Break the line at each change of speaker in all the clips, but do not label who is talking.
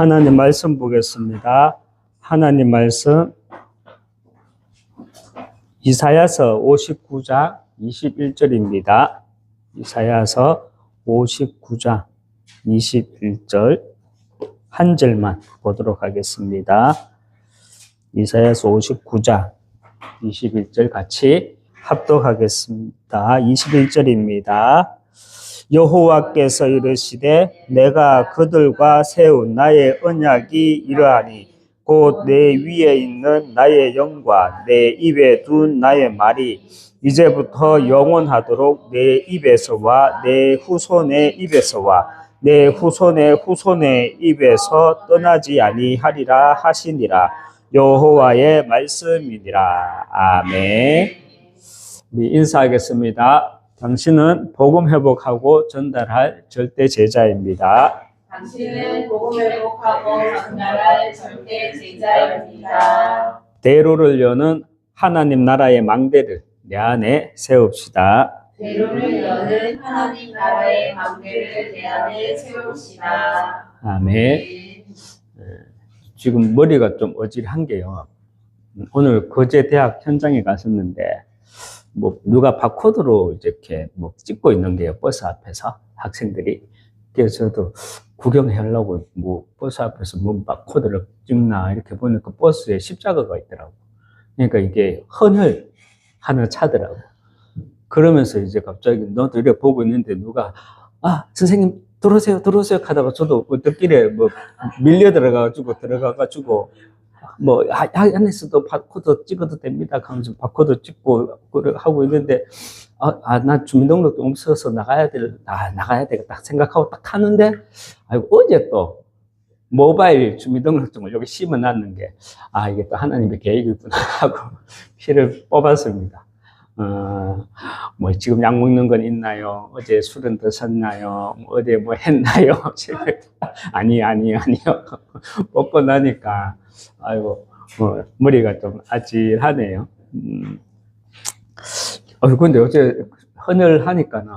하나님 말씀 보겠습니다. 하나님 말씀 이사야서 59장 21절입니다. 이사야서 59장 21절 한 절만 보도록 하겠습니다. 이사야서 59장 21절 같이 합독하겠습니다. 21절입니다. 여호와께서 이르시되 내가 그들과 세운 나의 언약이 이러하니 곧 내 위에 있는 나의 영과 내 입에 둔 나의 말이 이제부터 영원하도록 내 입에서와 내 후손의 입에서와 내 후손의 후손의 입에서 떠나지 아니하리라 하시니라. 여호와의 말씀이니라. 아멘. 우리 인사하겠습니다. 당신은 복음 회복하고 전달할 절대 제자입니다.
당신은 복음 회복하고 전달할 절대 제자입니다.
대로를 여는 하나님 나라의 망대를 내 안에 세웁시다.
대로를 여는 하나님 나라의 망대를 내 안에 세웁시다.
아멘. 지금 머리가 좀 어질한 게요. 오늘 거제 대학 현장에 갔었는데 뭐 누가 바코드로 이렇게 뭐 찍고 있는 게요. 버스 앞에서 학생들이. 그래서 저도 구경하려고 뭐 버스 앞에서 뭐 바코드를 찍나 이렇게 보니까 버스에 십자가가 있더라고. 그러니까 이게 하늘 차더라고. 그러면서 이제 갑자기 너도 이렇게 보고 있는데 누가 선생님 들어오세요 하다가 저도 어떻길래 뭐 밀려 들어가가지고 뭐 안에서도 바코드 찍어도 됩니다 하면서 바코드 찍고 하고 있는데 나 주민등록도 없어서 나가야 되겠다 생각하고 딱 하는데 어제 또 모바일 주민등록증을 여기 심어놨는 게 이게 또 하나님의 계획이구나 하고 피를 뽑았습니다. 뭐 지금 약 먹는 건 있나요? 어제 술은 드셨나요? 어제 뭐 했나요? 아니요. 뽑고 나니까 머리가 좀 아찔하네요. 근데 어제 헌혈하니까는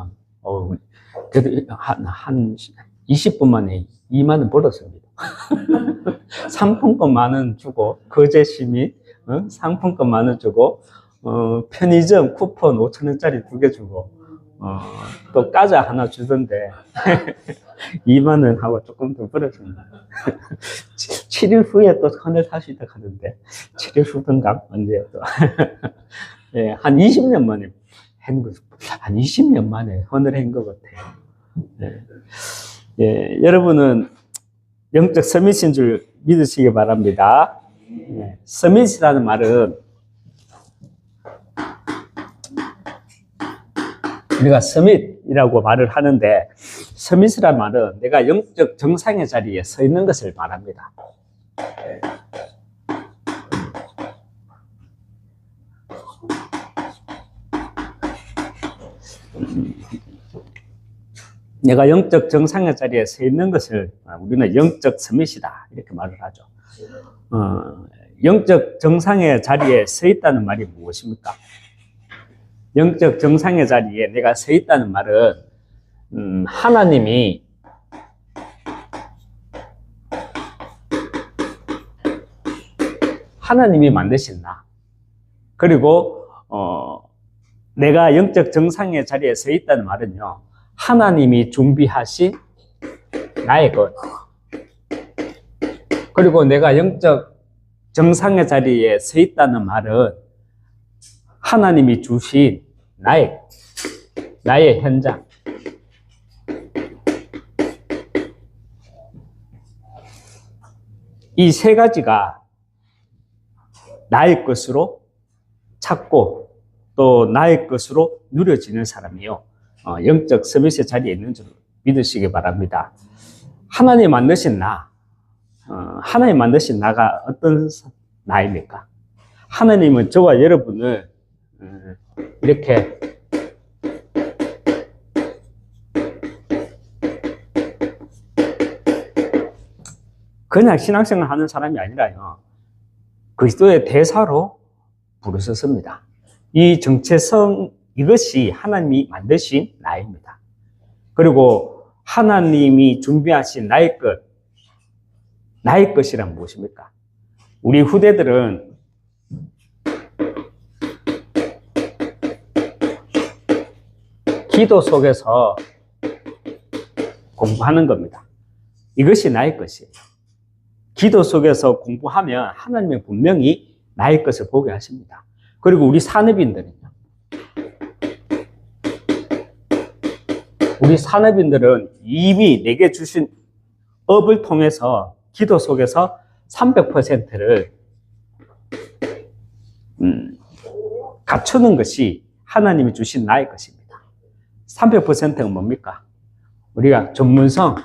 그래도 한 20분 만에 2만 원 벌었습니다. 상품권 10,000원 주고 거제 시민 상품권 10,000원 주고 편의점 쿠폰 5,000원짜리 2개 주고 또 과자 하나 주던데 2만 원 하고 조금 더 벌었습니다. 7일 후에 또 헌을 하시다 하는데 7일 후든가 언제 또 예, 한 20년 만에 한 20년 만에 헌을 한 것 같아요. 예, 여러분은 영적 서밋인 줄 믿으시기 바랍니다. 예, 서밋이라는 말은 우리가 서밋이라고 말을 하는데 서밋이라는 말은 내가 영적 정상의 자리에 서 있는 것을 말합니다. 내가 영적 정상의 자리에 서 있는 것을 우리는 영적 서밋이다 이렇게 말을 하죠. 영적 정상의 자리에 서 있다는 말이 무엇입니까? 영적 정상의 자리에 내가 서 있다는 말은 하나님이 만드신 나 그리고 내가 영적 정상의 자리에 서 있다는 말은요 하나님이 준비하신 나의 것 그리고 내가 영적 정상의 자리에 서 있다는 말은 하나님이 주신 나의 현장 이 세 가지가 나의 것으로 찾고 또 나의 것으로 누려지는 사람이요 영적 서밋의 자리에 있는 줄 믿으시기 바랍니다. 하나님 만드신 나가 어떤 나입니까? 하나님은 저와 여러분을 이렇게 그냥 신앙생활 하는 사람이 아니라요 그리스도의 대사로 부르셨습니다. 이 정체성 이것이 하나님이 만드신 나입니다. 그리고 하나님이 준비하신 나의 것 나의 것이란 무엇입니까? 우리 후대들은 기도 속에서 공부하는 겁니다. 이것이 나의 것이에요. 기도 속에서 공부하면 하나님은 분명히 나의 것을 보게 하십니다. 그리고 우리 산업인들은요. 우리 산업인들은 이미 내게 주신 업을 통해서 기도 속에서 300%를 갖추는 것이 하나님이 주신 나의 것입니다. 300%가 뭡니까? 우리가 전문성,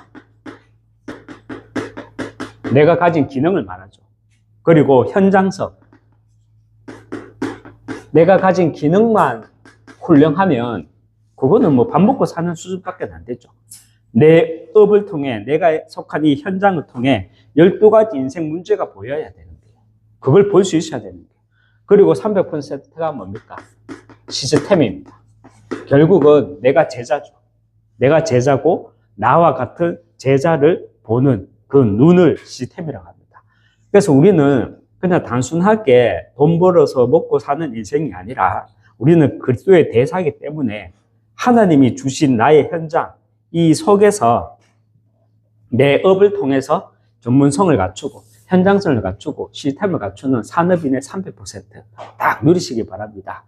내가 가진 기능을 말하죠. 그리고 현장성, 내가 가진 기능만 훌륭하면 그거는 뭐 밥 먹고 사는 수준밖에 안 되죠. 내 업을 통해, 내가 속한 이 현장을 통해 12가지 인생 문제가 보여야 되는데요. 그걸 볼 수 있어야 되는데. 그리고 300%가 뭡니까? 시스템입니다. 결국은 내가 제자죠. 내가 제자고 나와 같은 제자를 보는 그 눈을 시스템이라고 합니다. 그래서 우리는 그냥 단순하게 돈 벌어서 먹고 사는 인생이 아니라 우리는 그리스도의 대사이기 때문에 하나님이 주신 나의 현장, 이 속에서 내 업을 통해서 전문성을 갖추고 현장성을 갖추고 시스템을 갖추는 산업인의 300%딱 누리시기 바랍니다.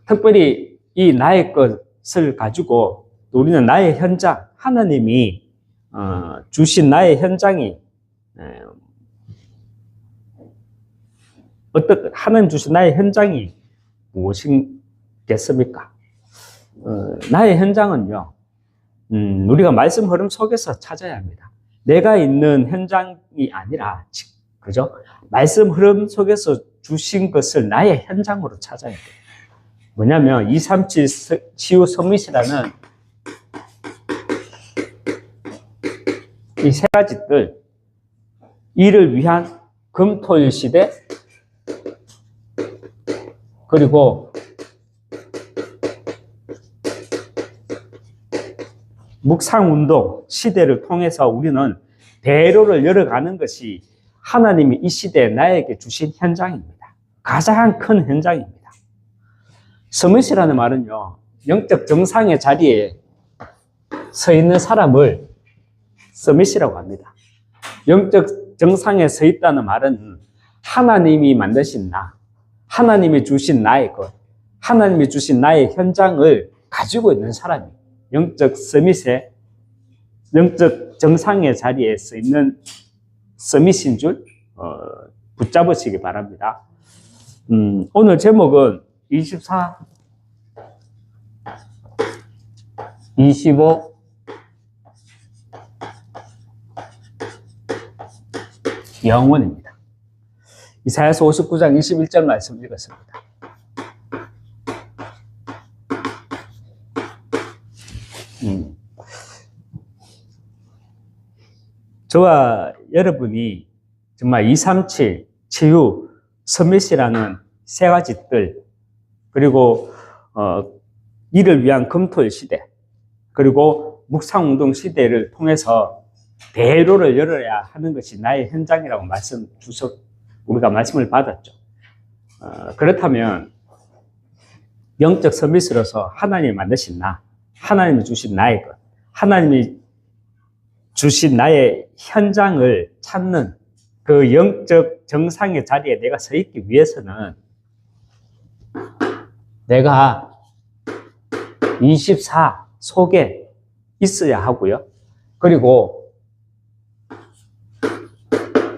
특별히 이 나의 것을 가지고 우리는 나의 현장, 하나님이 주신 나의 현장이 하나님 주신 나의 현장이 무엇이겠습니까? 나의 현장은요, 우리가 말씀 흐름 속에서 찾아야 합니다. 내가 있는 현장이 아니라, 그죠? 말씀 흐름 속에서 주신 것을 나의 현장으로 찾아야 돼요. 뭐냐면, 237 치유 서밋이라는 이 세 가지 뜰, 이를 위한 금토일 시대, 그리고 묵상운동 시대를 통해서 우리는 대로를 열어가는 것이 하나님이 이 시대에 나에게 주신 현장입니다. 가장 큰 현장입니다. 서밋이라는 말은요, 영적 정상의 자리에 서 있는 사람을 서밋이라고 합니다. 영적 정상에 서 있다는 말은 하나님이 만드신 나, 하나님이 주신 나의 것, 하나님이 주신 나의 현장을 가지고 있는 사람이 영적 서밋에, 영적 정상의 자리에 서 있는 서밋인 줄 붙잡으시기 바랍니다. 오늘 제목은 24, 25, 영원입니다. 이사야서 59장 21절 말씀 읽었습니다. 저와 여러분이 정말 237 치유 서밋이라는 세 가지 뜰, 그리고 이를 위한 금토일 시대, 그리고 묵상운동 시대를 통해서 대로를 열어야 하는 것이 나의 현장이라고 우리가 말씀을 받았죠. 그렇다면 영적 서밋으로서 하나님이 만드신 나, 하나님이 주신 나의 것, 하나님이 주신 나의 현장을 찾는 그 영적 정상의 자리에 내가 서 있기 위해서는 내가 24 속에 있어야 하고요. 그리고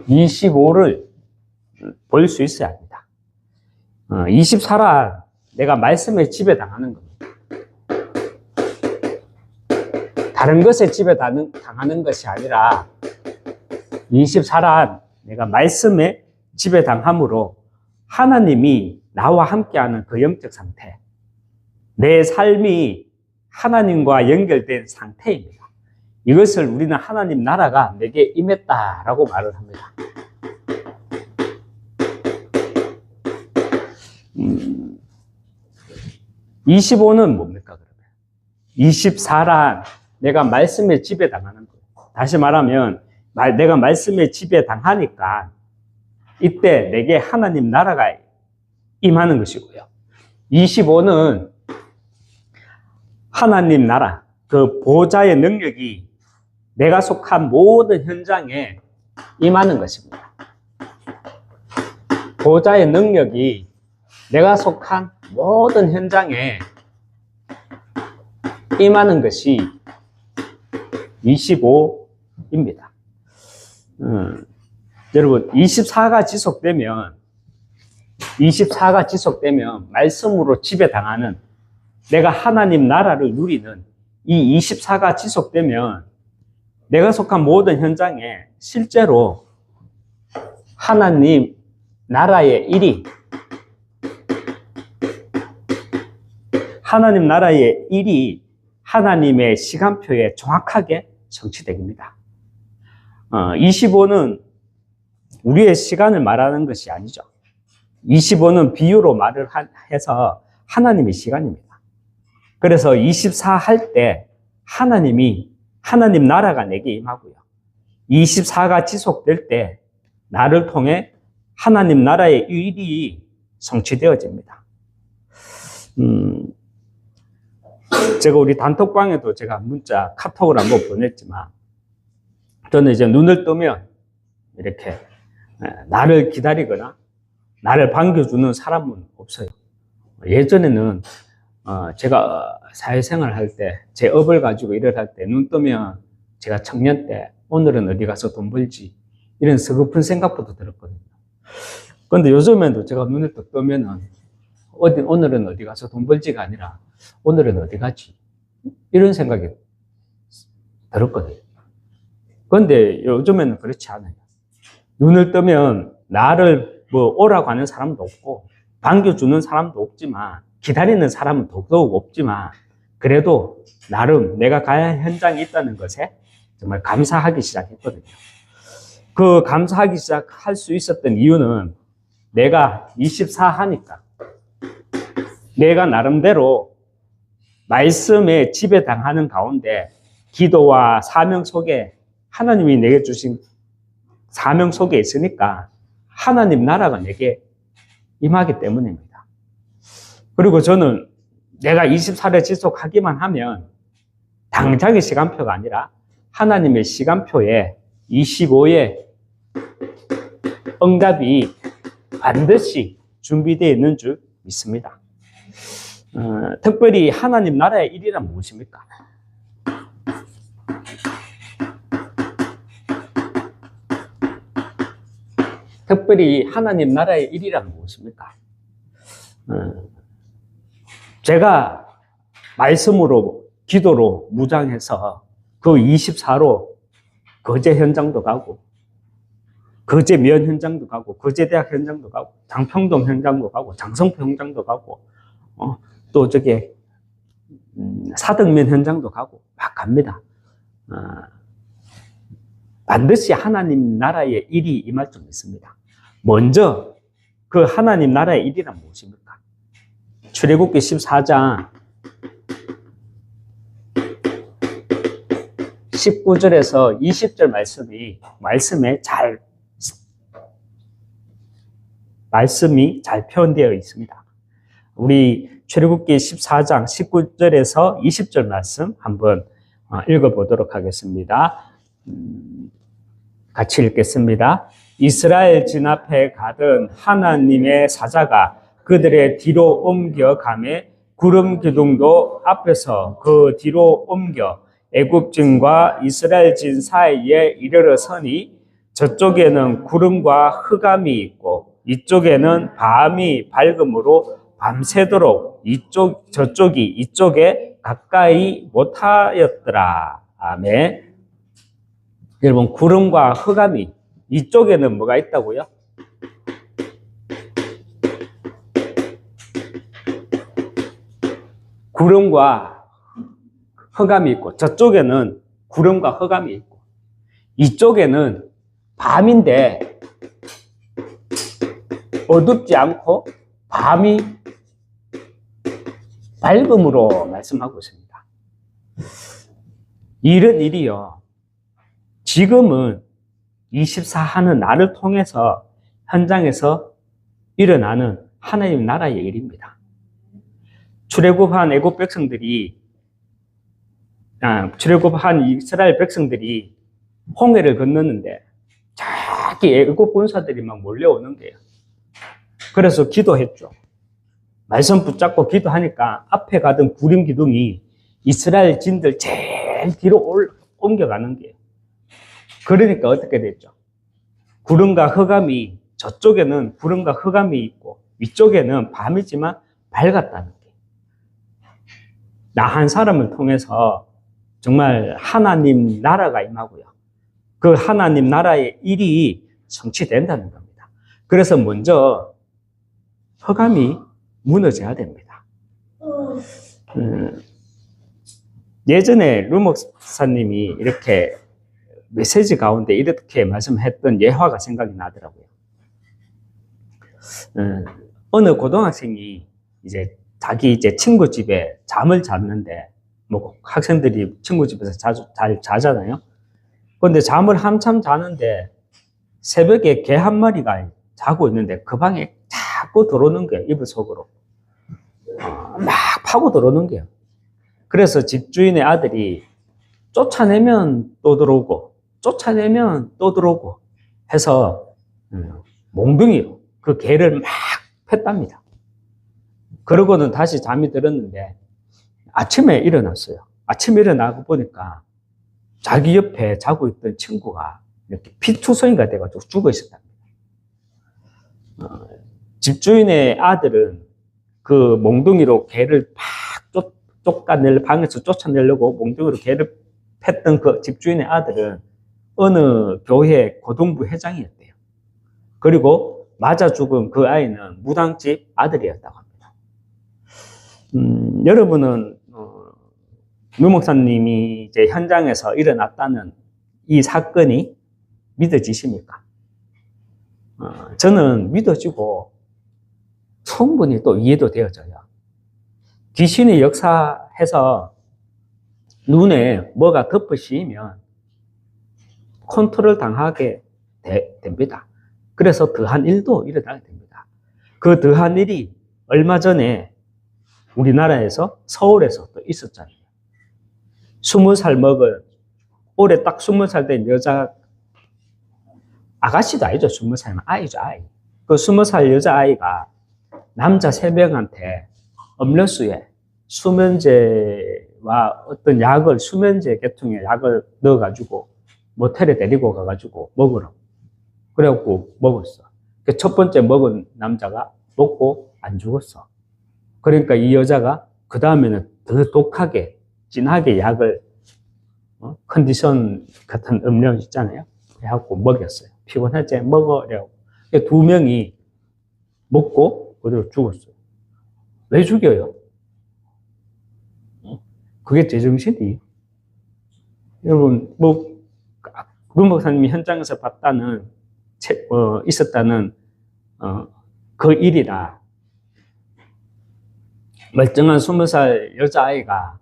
25를 볼 수 있어야 합니다. 24란 내가 말씀에 지배당하는 겁니다. 다른 것에 지배당하는 것이 아니라 24란 내가 말씀에 지배당함으로 하나님이 나와 함께하는 그 영적 상태, 내 삶이 하나님과 연결된 상태입니다. 이것을 우리는 하나님 나라가 내게 임했다라고 말을 합니다. 25는 뭡니까, 그러면? 24란 내가 말씀에 지배당하는 거예요. 다시 말하면 내가 말씀에 지배당하니까 이때 내게 하나님 나라가 임하는 것이고요. 25는 하나님 나라, 그 보좌의 능력이 내가 속한 모든 현장에 임하는 것입니다. 보좌의 능력이 내가 속한 모든 현장에 임하는 것이 25입니다. 여러분, 24가 지속되면 말씀으로 지배당하는, 내가 하나님 나라를 누리는 이 24가 지속되면 내가 속한 모든 현장에 실제로 하나님 나라의 일이 하나님의 시간표에 정확하게 성취됩니다. 25는 우리의 시간을 말하는 것이 아니죠. 25는 비유로 말을 해서 하나님의 시간입니다. 그래서 24 할 때 하나님 나라가 내게 임하고요. 24가 지속될 때 나를 통해 하나님 나라의 일이 성취되어집니다. 제가 우리 단톡방에도 제가 문자, 카톡을 한번 보냈지만, 저는 이제 눈을 뜨면 이렇게 나를 기다리거나 나를 반겨주는 사람은 없어요. 예전에는 제가 사회생활 할 때, 제 업을 가지고 일을 할 때, 눈 뜨면 제가 청년 때 오늘은 어디 가서 돈 벌지, 이런 서글픈 생각부터 들었거든요. 그런데 요즘에도 제가 눈을 딱 뜨면은 오늘은 어디 가서 돈 벌지가 아니라 오늘은 어디 가지, 이런 생각이 들었거든요. 그런데 요즘에는 그렇지 않아요. 눈을 뜨면 나를 오라고 하는 사람도 없고 반겨주는 사람도 없지만, 기다리는 사람은 더더욱 없지만, 그래도 나름 내가 가야 할 현장이 있다는 것에 정말 감사하기 시작했거든요. 그 감사하기 시작할 수 있었던 이유는 내가 24 하니까, 내가 나름대로 말씀에 지배당하는 가운데 기도와 사명 속에, 하나님이 내게 주신 사명 속에 있으니까 하나님 나라가 내게 임하기 때문입니다. 그리고 저는 내가 24를 지속하기만 하면 당장의 시간표가 아니라 하나님의 시간표에 25의 응답이 반드시 준비되어 있는 줄 믿습니다. 특별히 하나님 나라의 일이란 무엇입니까? 특별히 하나님 나라의 일이란 무엇입니까? 제가 말씀으로, 기도로 무장해서 그 24로 거제 현장도 가고, 거제 면 현장도 가고, 거제 대학 현장도 가고, 장평동 현장도 가고, 장성포 현장도 가고, 또 저기 사등면 현장도 가고 막 갑니다. 반드시 하나님 나라의 일이 임할 줄 믿습니다. 먼저 그 하나님 나라의 일이란 무엇입니까? 출애굽기 14장 19절에서 20절 말씀이 잘 표현되어 있습니다. 우리 출애굽기 14장 19절에서 20절 말씀 한번 읽어보도록 하겠습니다. 같이 읽겠습니다. 이스라엘 진 앞에 가던 하나님의 사자가 그들의 뒤로 옮겨가매 구름 기둥도 앞에서 그 뒤로 옮겨 애굽진과 이스라엘 진 사이에 이르러 서니, 저쪽에는 구름과 흑암이 있고 이쪽에는 밤이 밝음으로 밤새도록 저쪽이 이쪽에 가까이 못하였더라. 아멘. 여러분, 구름과 흑암이, 이쪽에는 뭐가 있다고요? 구름과 흑암이 있고, 저쪽에는 구름과 흑암이 있고, 이쪽에는 밤인데 어둡지 않고 밤이 밝음으로 말씀하고 있습니다. 이런 일이요, 지금은 24 하는 나를 통해서 현장에서 일어나는 하나님 나라의 일입니다. 출애굽한 애굽 백성들이 출애굽한 이스라엘 백성들이 홍해를 건넜는데 저기 애굽 군사들이 막 몰려오는 거예요. 그래서 기도했죠. 말씀 붙잡고 기도하니까 앞에 가던 구름 기둥이 이스라엘 진들 제일 뒤로 옮겨가는 거예요. 그러니까 어떻게 됐죠? 구름과 흑암이 저쪽에는 구름과 흑암이 있고 위쪽에는 밤이지만 밝았다는 거예요. 나 한 사람을 통해서 정말 하나님 나라가 임하고요. 그 하나님 나라의 일이 성취된다는 겁니다. 그래서 먼저 흑암이 무너져야 됩니다. 예전에 루 목사님이 이렇게 메시지 가운데 이렇게 말씀했던 예화가 생각이 나더라고요. 어느 고등학생이 자기 친구 집에 잠을 잤는데, 뭐 학생들이 친구 집에서 잘 자잖아요. 그런데 잠을 한참 자는데 새벽에 개 한 마리가 자고 있는데 그 방에 자꾸 들어오는 거예요. 이불 속으로 막 파고 들어오는 거예요. 그래서 집주인의 아들이 쫓아내면 또 들어오고 쫓아내면 또 들어오고 해서 몽둥이로 그 개를 막 팼답니다. 그러고는 다시 잠이 들었는데 아침에 일어났어요. 아침에 일어나고 보니까 자기 옆에 자고 있던 친구가 이렇게 피투성이가 돼가지고 죽어 있었답니다. 집주인의 아들은 그 몽둥이로 개를 팍 방에서 쫓아내려고 몽둥이로 개를 팼던 그 집주인의 아들은 어느 교회 고등부 회장이었대요. 그리고 맞아 죽은 그 아이는 무당집 아들이었다고 합니다. 여러분은 류 목사님이 현장에서 일어났다는 이 사건이 믿어지십니까? 저는 믿어지고 충분히 또 이해도 되어져요. 귀신이 역사해서 눈에 뭐가 덮으시면 컨트롤 당하게 됩니다. 그래서 더한 일도 일어나게 됩니다. 그 더한 일이 얼마 전에 우리나라에서 서울에서 또 있었잖아요. 20살 먹은 올해 딱 20살 된 여자 아가씨도 아니죠. 20살이면 아이죠. 아이. 그 20살 여자아이가 남자 3명한테 음료수에 수면제와 어떤 약을 수면제 계통의 약을 넣어가지고 모텔에 데리고 가가지고 먹으라고. 그래갖고 먹었어. 그 첫 번째 먹은 남자가 먹고 안 죽었어. 그러니까 이 여자가 그 다음에는 더 독하게 진하게 약을 컨디션 같은 음료 있잖아요. 해갖고 먹였어요. 피곤하지? 먹으려고. 2명이 먹고 그대로 죽었어요. 왜 죽여요? 그게 제정신이. 여러분, 루 목사님이 현장에서 봤다는, 있었다는, 그 일이라, 멀쩡한 20살 여자아이가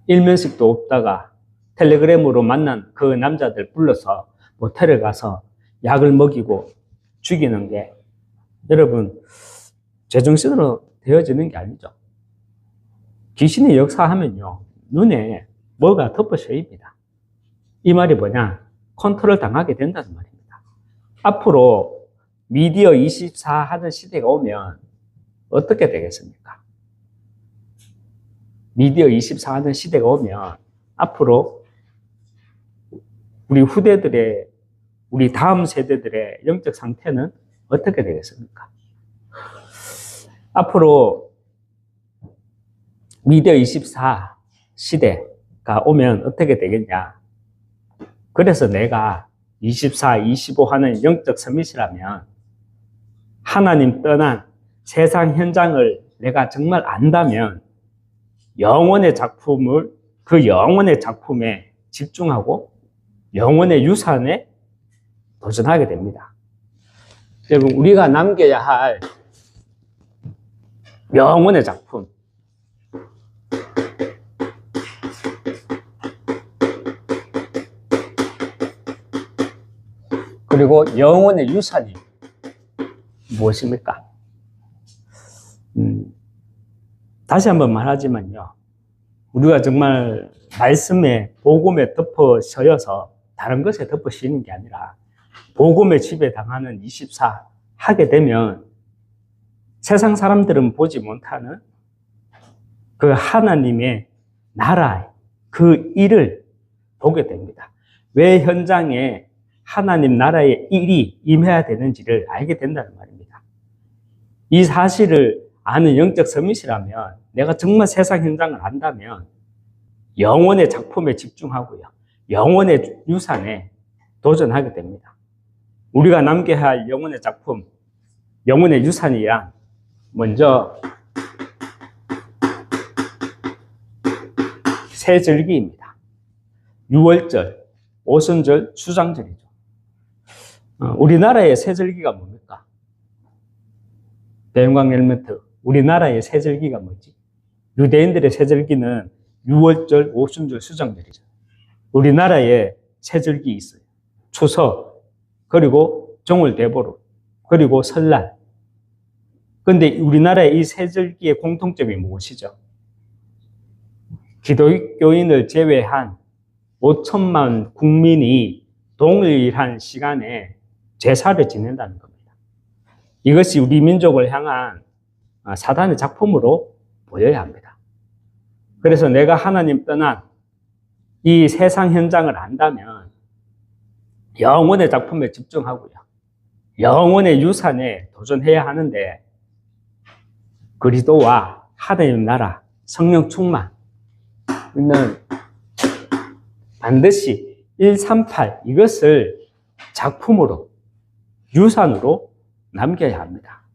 일면식도 없다가 텔레그램으로 만난 그 남자들 불러서 모텔에 가서 약을 먹이고 죽이는 게 여러분 제정신으로 되어지는 게 아니죠. 귀신이 역사하면요 눈에 뭐가 덮어져입니다. 이 말이 뭐냐? 컨트롤 당하게 된다는 말입니다. 앞으로 미디어 24 하는 시대가 오면 어떻게 되겠습니까? 미디어 24 하는 시대가 오면 앞으로 우리 다음 세대들의 영적 상태는 어떻게 되겠습니까? 앞으로 미디어 24 시대가 오면 어떻게 되겠냐? 그래서 내가 24, 25 하는 영적 서밋이라면 하나님 떠난 세상 현장을 내가 정말 안다면 영원의 작품을 그 영원의 작품에 집중하고 영원의 유산에 도전하게 됩니다. 여러분, 우리가 남겨야 할 영원의 작품. 그리고 영혼의 유산이 무엇입니까? 다시 한번 말하지만요. 우리가 정말 말씀에, 복음에 덮어 서여서 다른 것에 덮어 씌는 게 아니라 복음에 지배당하는 24 하게 되면 세상 사람들은 보지 못하는 그 하나님의 나라의 그 일을 보게 됩니다. 왜 현장에 하나님 나라의 일이 임해야 되는지를 알게 된다는 말입니다. 이 사실을 아는 영적 서밋이라면, 내가 정말 세상 현장을 안다면 영혼의 작품에 집중하고요, 영혼의 유산에 도전하게 됩니다. 우리가 남겨야 할 영혼의 작품, 영혼의 유산이란 먼저 세절기입니다. 유월절, 오순절, 수장절이죠. 우리나라의 세절기가 뭡니까? 대영광 헬멘트, 우리나라의 세절기가 뭐지? 유대인들의 세절기는 유월절, 오순절, 수장절이죠. 우리나라에 세절기 있어요. 추석, 그리고 정월대보름, 그리고 설날. 그런데 우리나라의 이 세절기의 공통점이 무엇이죠? 기독교인을 제외한 5천만 국민이 동일한 시간에 제사를 지낸다는 겁니다. 이것이 우리 민족을 향한 사단의 작품으로 보여야 합니다. 그래서 내가 하나님 떠난 이 세상 현장을 안다면 영혼의 작품에 집중하고요, 영혼의 유산에 도전해야 하는데, 그리스도와 하나님 나라, 성령 충만 는 반드시 138 이것을 작품으로, 유산으로 남겨야 합니다.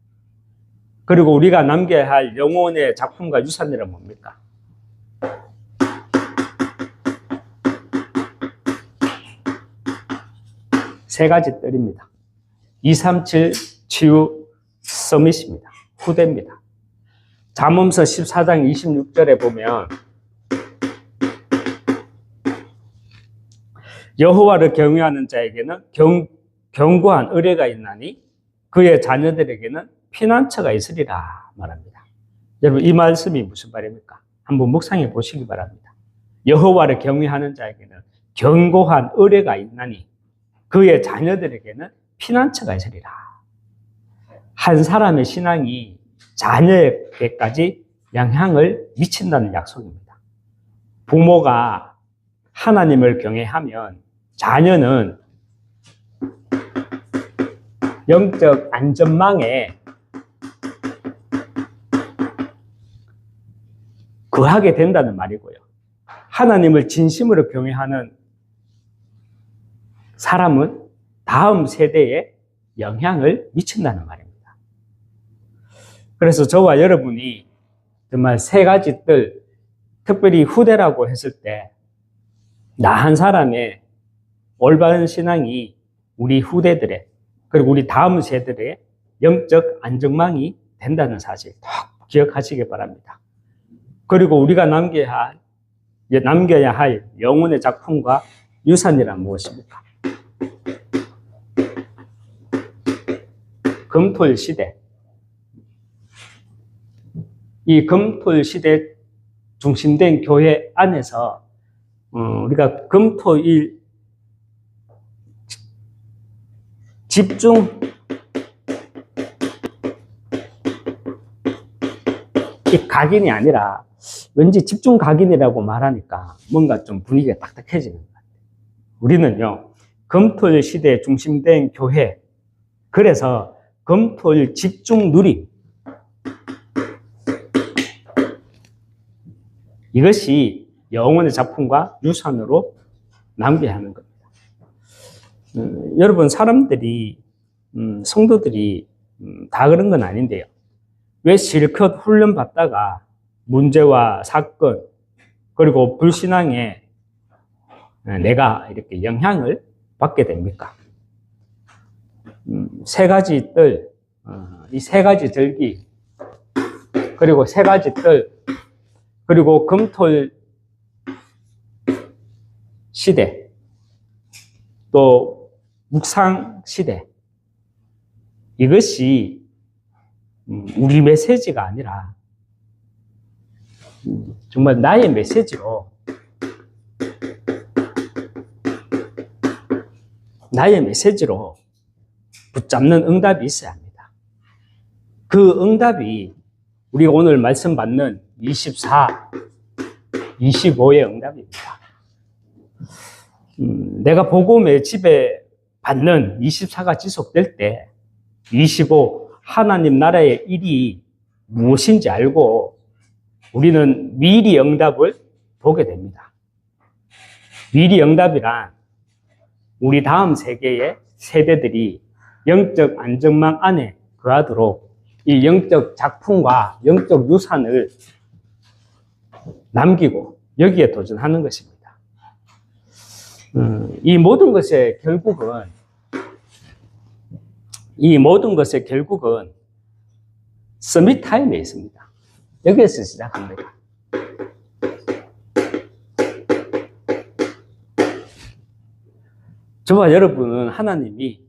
그리고 우리가 남겨야 할 영혼의 작품과 유산이란 뭡니까? 세 가지 뜰입니다. 237 치유 서밋입니다. 후대입니다. 잠언서 14장 26절에 보면 여호와를 경외하는 자에게는 견고한 의뢰가 있나니 그의 자녀들에게는 피난처가 있으리라 말합니다. 여러분, 이 말씀이 무슨 말입니까? 한번 묵상해 보시기 바랍니다. 여호와를 경외하는 자에게는 견고한 의뢰가 있나니 그의 자녀들에게는 피난처가 있으리라. 한 사람의 신앙이 자녀에게까지 영향을 미친다는 약속입니다. 부모가 하나님을 경외하면 자녀는 영적 안전망에 거하게 된다는 말이고요. 하나님을 진심으로 경외하는 사람은 다음 세대에 영향을 미친다는 말입니다. 그래서 저와 여러분이 정말 세 가지 뜰, 특별히 후대라고 했을 때 나 한 사람의 올바른 신앙이 우리 후대들의, 그리고 우리 다음 세대들의 영적 안전망이 된다는 사실 꼭 기억하시기 바랍니다. 그리고 우리가 남겨야 할 영혼의 작품과 유산이란 무엇입니까? 금토일 시대. 이 금토일 시대 중심된 교회 안에서 우리가 금토일 집중 이 각인이 아니라 왠지 집중 각인이라고 말하니까 뭔가 좀 분위기가 딱딱해지는 것 같아요. 우리는요, 금토일 시대에 중심된 교회, 그래서 금토일 집중 누림, 이것이 영혼의 작품과 유산으로 남겨야 하는 겁니다. 여러분, 사람들이, 성도들이 다 그런 건 아닌데요. 왜 실컷 훈련받다가 문제와 사건, 그리고 불신앙에 내가 이렇게 영향을 받게 됩니까? 세 가지 뜰, 이 세 가지 절기, 그리고 세 가지 뜰, 그리고 금토일 시대, 또 묵상 시대. 이것이 우리 메시지가 아니라 정말 나의 메시지로 붙잡는 응답이 있어야 합니다. 그 응답이 우리가 오늘 말씀 받는 24, 25의 응답입니다. 내가 복음의 지배 받는 24가 지속될 때 25, 하나님 나라의 일이 무엇인지 알고 우리는 미리 응답을 보게 됩니다. 미리 응답이란 우리 다음 세대들이 영적 안정망 안에 거하도록 이 영적 작품과 영적 유산을 남기고 여기에 도전하는 것입니다. 이 모든 것의 결국은 서밋 타임에 있습니다. 여기에서 시작합니다. 저와 여러분은 하나님이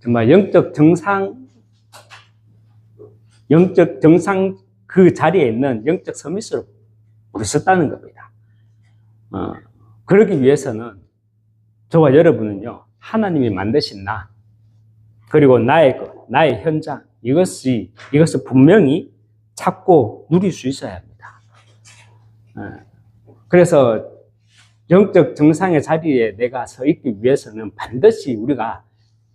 정말 영적 정상 그 자리에 있는 영적 서밋으로 부르셨다는 겁니다. 그러기 위해서는 저와 여러분은요, 하나님이 만드신 나, 그리고 나의 현장, 이것을 분명히 찾고 누릴 수 있어야 합니다. 그래서 영적 정상의 자리에 내가 서 있기 위해서는 반드시 우리가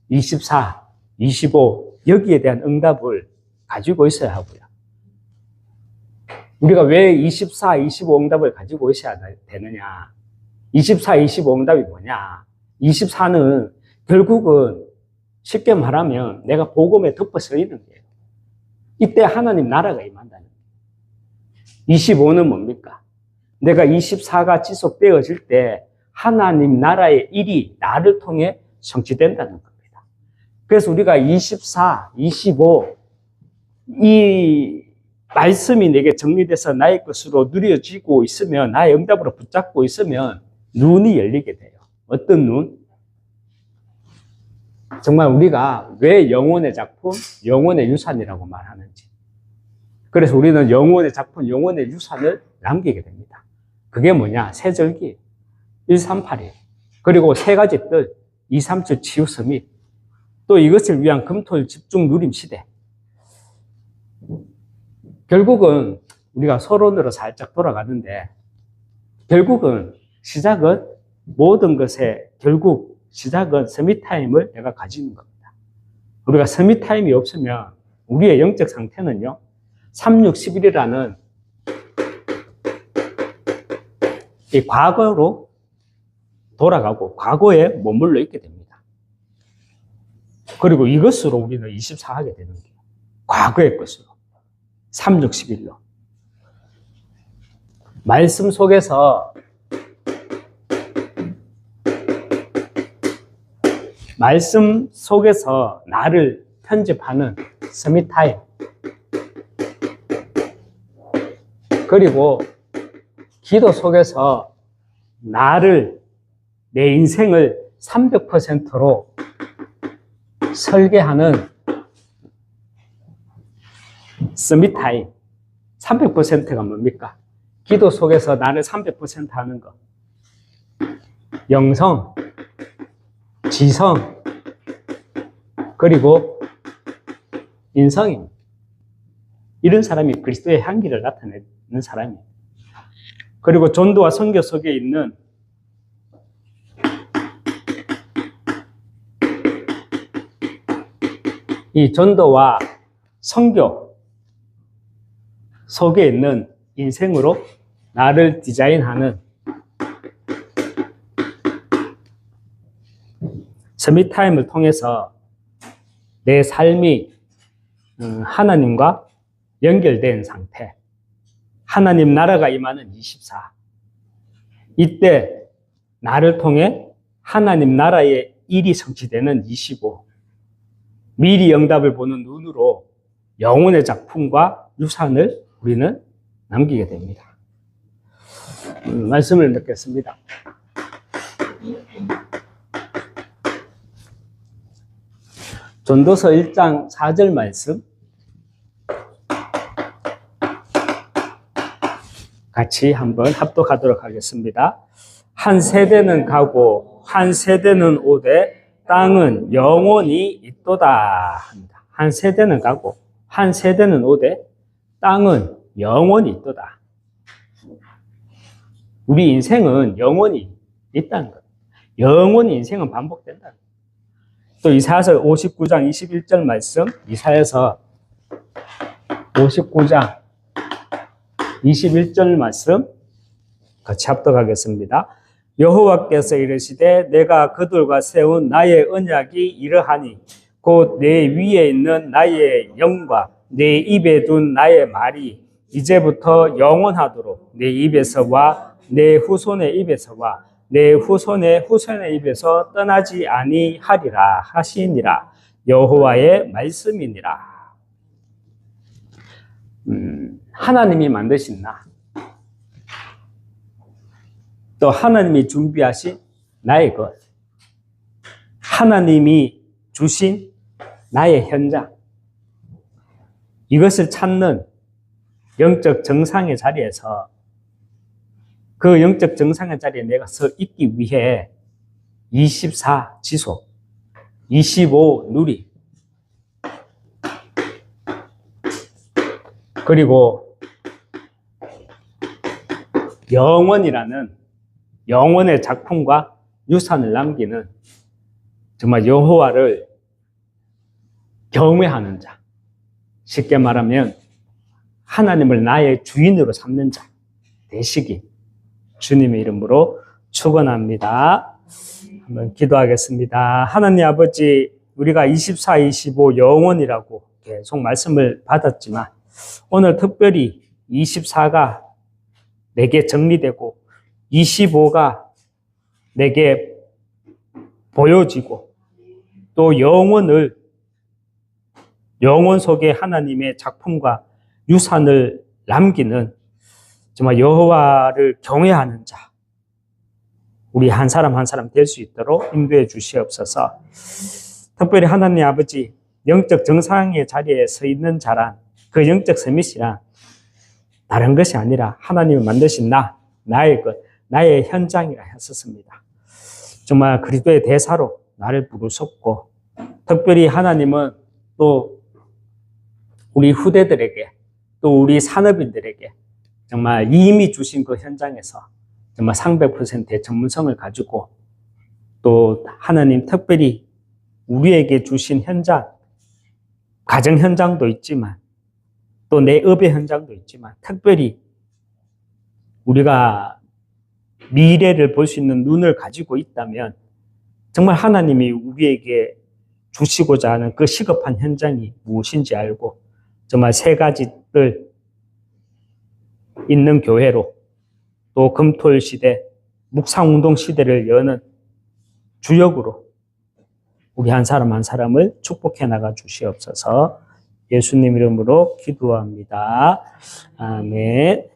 24, 25, 여기에 대한 응답을 가지고 있어야 하고요. 우리가 왜 24, 25 응답을 가지고 있어야 되느냐? 24, 25 응답이 뭐냐? 24는 결국은 쉽게 말하면 내가 복음에 덮어 서 있는 거예요. 이때 하나님 나라가 임한다는 거예요. 25는 뭡니까? 내가 24가 지속되어질 때 하나님 나라의 일이 나를 통해 성취된다는 겁니다. 그래서 우리가 24, 25, 이 말씀이 내게 정리돼서 나의 것으로 누려지고 있으면, 나의 응답으로 붙잡고 있으면 눈이 열리게 돼요. 어떤 눈? 정말 우리가 왜 영혼의 작품, 영혼의 유산이라고 말하는지. 그래서 우리는 영혼의 작품, 영혼의 유산을 남기게 됩니다. 그게 뭐냐? 세절기 138이에요. 그리고 세 가지 뜻, 237 치유 서밋, 또 이것을 위한 금토일 집중 누림 시대. 결국은 우리가 서론으로 살짝 돌아가는데, 결국은 모든 것의 시작은 서밋타임을 내가 가지는 겁니다. 우리가 서밋타임이 없으면 우리의 영적 상태는요, 3611이라는 이 과거로 돌아가고 과거에 머물러 있게 됩니다. 그리고 이것으로 우리는 24하게 되는 거예요. 과거의 것으로. 3611로. 말씀 속에서 나를 편집하는 서밋타임. 그리고 기도 속에서 내 인생을 300%로 설계하는 서밋타임. 300%가 뭡니까? 기도 속에서 나를 300% 하는 것. 영성, 지성, 그리고 인성입니다. 이런 사람이 그리스도의 향기를 나타내는 사람이에요. 그리고 전도와 선교 속에 있는 이 전도와 선교 속에 있는 인생으로 나를 디자인하는 서밋타임을 통해서 내 삶이 하나님과 연결된 상태, 하나님 나라가 임하는 24. 이때 나를 통해 하나님 나라의 일이 성취되는 25. 미리 응답을 보는 눈으로 영혼의 작품과 유산을 우리는 남기게 됩니다. 말씀을 듣겠습니다. 전도서 1장 4절 말씀 같이 한번 합독하도록 하겠습니다. 한 세대는 가고 한 세대는 오되 땅은 영원히 있도다 합니다. 한 세대는 가고 한 세대는 오되 땅은 영원히 있도다. 우리 인생은 영원히 있다는 것. 영원히 인생은 반복된다는 것. 또 이사야서 59장 21절 말씀, 이사야서 59장 21절 말씀 같이 합독하겠습니다. 여호와께서 이르시되 내가 그들과 세운 나의 언약이 이러하니 곧 내 위에 있는 나의 영과 내 입에 둔 나의 말이 이제부터 영원하도록 내 입에서와 내 후손의 입에서와 내 후손의 후손의 입에서 떠나지 아니하리라 하시니라. 여호와의 말씀이니라. 하나님이 만드신 나, 또 하나님이 준비하신 나의 것, 하나님이 주신 나의 현장, 이것을 찾는 영적 정상의 자리에서 그 영적 정상의 자리에 내가 서 있기 위해 24 지속, 25 누리, 그리고 영원이라는 영원의 작품과 유산을 남기는 정말 여호와를 경외하는 자, 쉽게 말하면 하나님을 나의 주인으로 삼는 자 되시기 주님의 이름으로 축원합니다. 한번 기도하겠습니다. 하나님 아버지, 우리가 24, 25 영원이라고 계속 말씀을 받았지만 오늘 특별히 24가 내게 정리되고 25가 내게 보여지고 또 영원 속에 하나님의 작품과 유산을 남기는 정말 여호와를 경외하는 자, 우리 한 사람 한 사람 될 수 있도록 인도해 주시옵소서. 특별히 하나님 아버지, 영적 정상의 자리에 서 있는 자란 그 영적 서밋이란 다른 것이 아니라 하나님이 만드신 나의 것, 나의 현장이라 했었습니다. 정말 그리스도의 대사로 나를 부르셨고, 특별히 하나님은 또 우리 후대들에게, 또 우리 산업인들에게 정말 이미 주신 그 현장에서 정말 300%의 전문성을 가지고 또 하나님 특별히 우리에게 주신 현장, 가정 현장도 있지만 또 내 업의 현장도 있지만 특별히 우리가 미래를 볼 수 있는 눈을 가지고 있다면 정말 하나님이 우리에게 주시고자 하는 그 시급한 현장이 무엇인지 알고 정말 세 가지들 있는 교회로 또 금토일 시대, 묵상운동 시대를 여는 주역으로 우리 한 사람 한 사람을 축복해 나가 주시옵소서. 예수님 이름으로 기도합니다. 아멘.